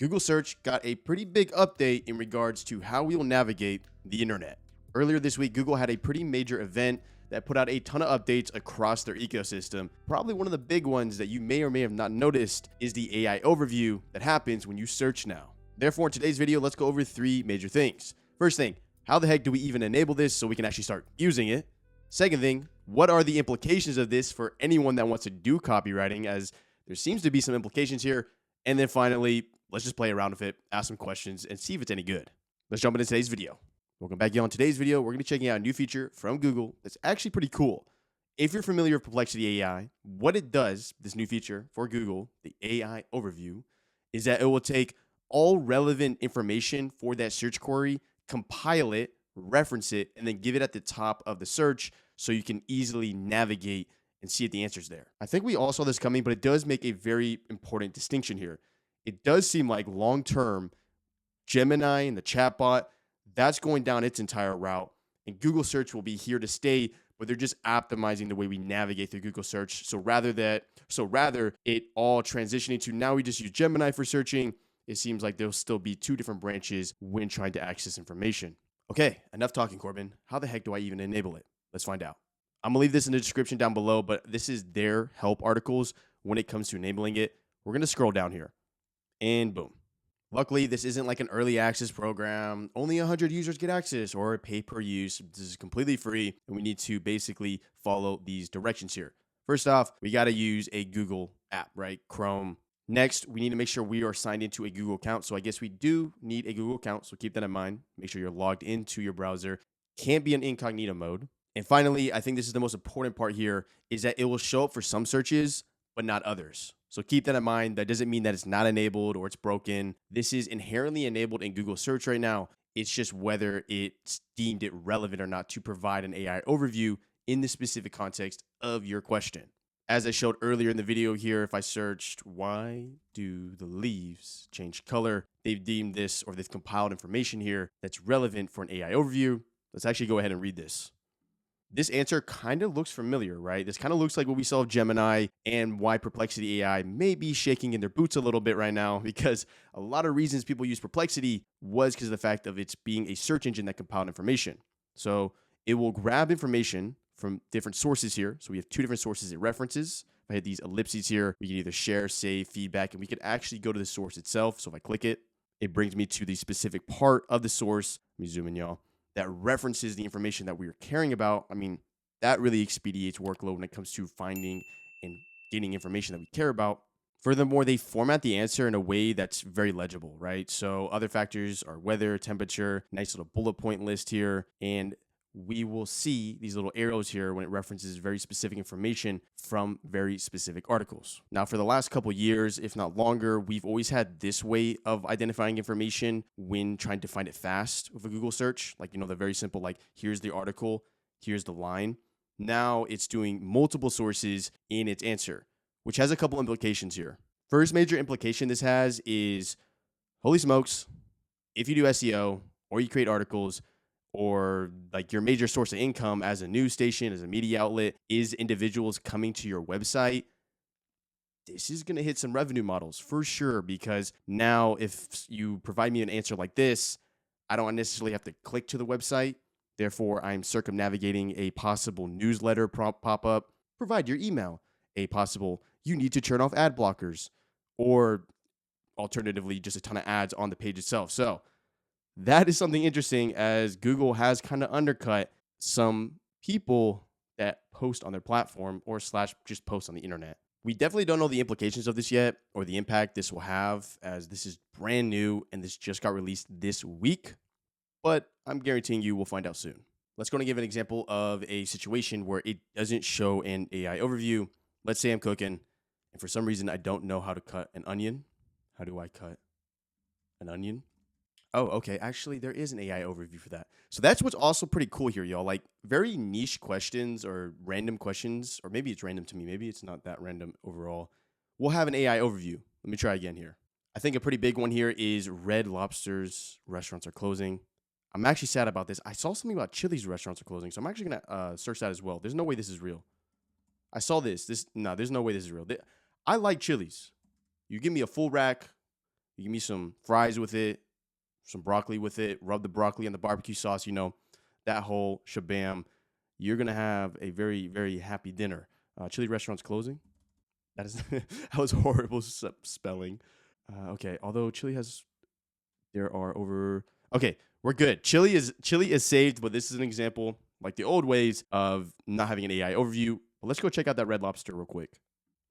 Google Search got a pretty big update in regards to how we will navigate the internet. Earlier this week, Google had a pretty major event that put out a ton of updates across their ecosystem. Probably one of the big ones that you may or may have not noticed is the AI overview that happens when you search now. Therefore, in today's video, let's go over three major things. First thing, how the heck do we even enable this so we can actually start using it? Second thing, what are the implications of this for anyone that wants to do copywriting, as there seems to be some implications here. And then finally, let's just play around with it, ask some questions, and see if it's any good. Let's jump into today's video. Welcome back, y'all. In today's video, we're going to be checking out a new feature from Google that's actually pretty cool. If you're familiar with Perplexity AI, what it does, this new feature for Google, the AI overview, is that it will take all relevant information for that search query, compile it, reference it, and then give it at the top of the search so you can easily navigate and see if the answer's there. I think we all saw this coming, but it does make a very important distinction here. It does seem like long-term, Gemini and the chatbot, that's going down its entire route, and Google Search will be here to stay, but they're just optimizing the way we navigate through Google Search. So rather it all transitioning to now we just use Gemini for searching, it seems like there'll still be two different branches when trying to access information. Okay, enough talking, Corbin. How the heck do I even enable it? Let's find out. I'm going to leave this in the description down below, but this is their help articles when it comes to enabling it. We're going to scroll down here, and boom. Luckily, this isn't like an early access program. Only 100 users get access or pay per use. This is completely free, and we need to basically follow these directions here. First off, we got to use a Google app, right? Chrome. Next, we need to make sure we are signed into a Google account. So I guess we do need a Google account, so keep that in mind. Make sure you're logged into your browser. Can't be in incognito mode. And finally, I think this is the most important part here, is that it will show up for some searches, but not others. So keep that in mind. That doesn't mean that it's not enabled or it's broken. This is inherently enabled in Google Search right now. It's just whether it's deemed it relevant or not to provide an AI overview in the specific context of your question. As I showed earlier in the video here, if I searched, why do the leaves change color? They've deemed this, or they've compiled information here that's relevant for an AI overview. Let's actually go ahead and read this. This answer kind of looks familiar, right? This kind of looks like what we saw of Gemini, and why Perplexity AI may be shaking in their boots a little bit right now, because a lot of reasons people use Perplexity was because of the fact of its being a search engine that compiled information. So it will grab information from different sources here. So we have two different sources it references. If I hit these ellipses here, we can either share, save, feedback, and we could actually go to the source itself. So if I click it, it brings me to the specific part of the source. Let me zoom in, y'all. That references the information that we are caring about. I mean, that really expedites workload when it comes to finding and getting information that we care about. Furthermore, they format the answer in a way that's very legible, right? So other factors are weather, temperature, nice little bullet point list here. And we will see these little arrows here when it references very specific information from very specific articles. Now, for the last couple years, if not longer, we've always had this way of identifying information when trying to find it fast with a Google search. Like, the very simple, like, here's the article, here's the line. Now it's doing multiple sources in its answer, which has a couple implications here. First major implication this has is, holy smokes, if you do SEO or you create articles, or like your major source of income as a news station, as a media outlet, is individuals coming to your website, this is going to hit some revenue models for sure. Because now if you provide me an answer like this, I don't necessarily have to click to the website. Therefore, I'm circumnavigating a possible newsletter pop up. Provide your email, a possible you need to turn off ad blockers, or alternatively, just a ton of ads on the page itself. So that is something interesting, as Google has kind of undercut some people that post on their platform or / just post on the internet. We definitely don't know the implications of this yet, or the impact this will have, as this is brand new and this just got released this week. But I'm guaranteeing you we'll find out soon. Let's go and give an example of a situation where it doesn't show an AI overview. Let's say I'm cooking, and for some reason I don't know how to cut an onion. How do I cut an onion? Oh, okay. Actually, there is an AI overview for that. So that's what's also pretty cool here, y'all. Like, very niche questions or random questions, or maybe it's random to me. Maybe it's not that random overall. We'll have an AI overview. Let me try again here. I think a pretty big one here is Red Lobster's restaurants are closing. I'm actually sad about this. I saw something about Chili's restaurants are closing, so I'm actually going to search that as well. There's no way this is real. I saw this. No, there's no way this is real. I like Chili's. You give me a full rack, You give me some fries with it, some broccoli with it, rub the broccoli and the barbecue sauce, that whole shabam. You're going to have a very, very happy dinner. Chili restaurant's closing. That is that was horrible spelling. Okay, although Chili has there are over okay, we're good. Chili is saved, but this is an example like the old ways of not having an AI overview. But let's go check out that Red Lobster real quick.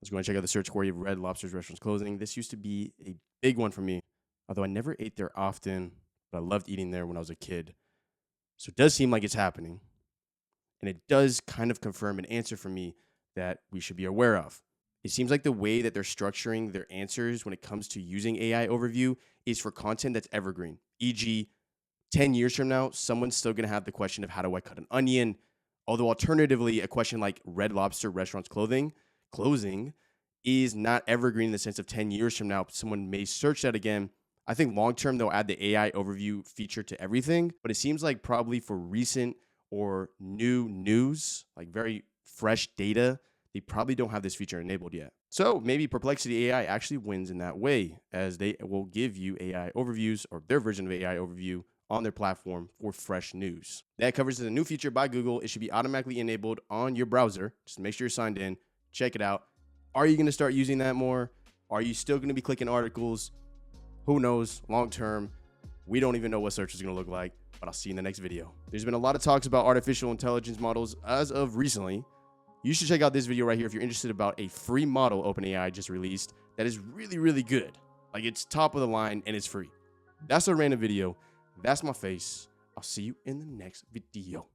Let's go and check out the search query of Red Lobster's restaurants closing. This used to be a big one for me, although I never ate there often, but I loved eating there when I was a kid. So it does seem like it's happening. And it does kind of confirm an answer for me that we should be aware of. It seems like the way that they're structuring their answers when it comes to using AI overview is for content that's evergreen. E.g., 10 years from now, someone's still going to have the question of how do I cut an onion? Although alternatively, a question like Red Lobster restaurants closing is not evergreen in the sense of 10 years from now, someone may search that again. I think long term, they'll add the AI overview feature to everything, but it seems like probably for recent or new news, like very fresh data, they probably don't have this feature enabled yet. So maybe Perplexity AI actually wins in that way, as they will give you AI overviews or their version of AI overview on their platform for fresh news. That covers a new feature by Google. It should be automatically enabled on your browser. Just make sure you're signed in. Check it out. Are you going to start using that more? Are you still going to be clicking articles? Who knows? Long term, we don't even know what search is going to look like, but I'll see you in the next video. There's been a lot of talks about artificial intelligence models as of recently. You should check out this video right here if you're interested about a free model OpenAI just released that is really, really good. Like, it's top of the line and it's free. That's a random video. That's my face. I'll see you in the next video.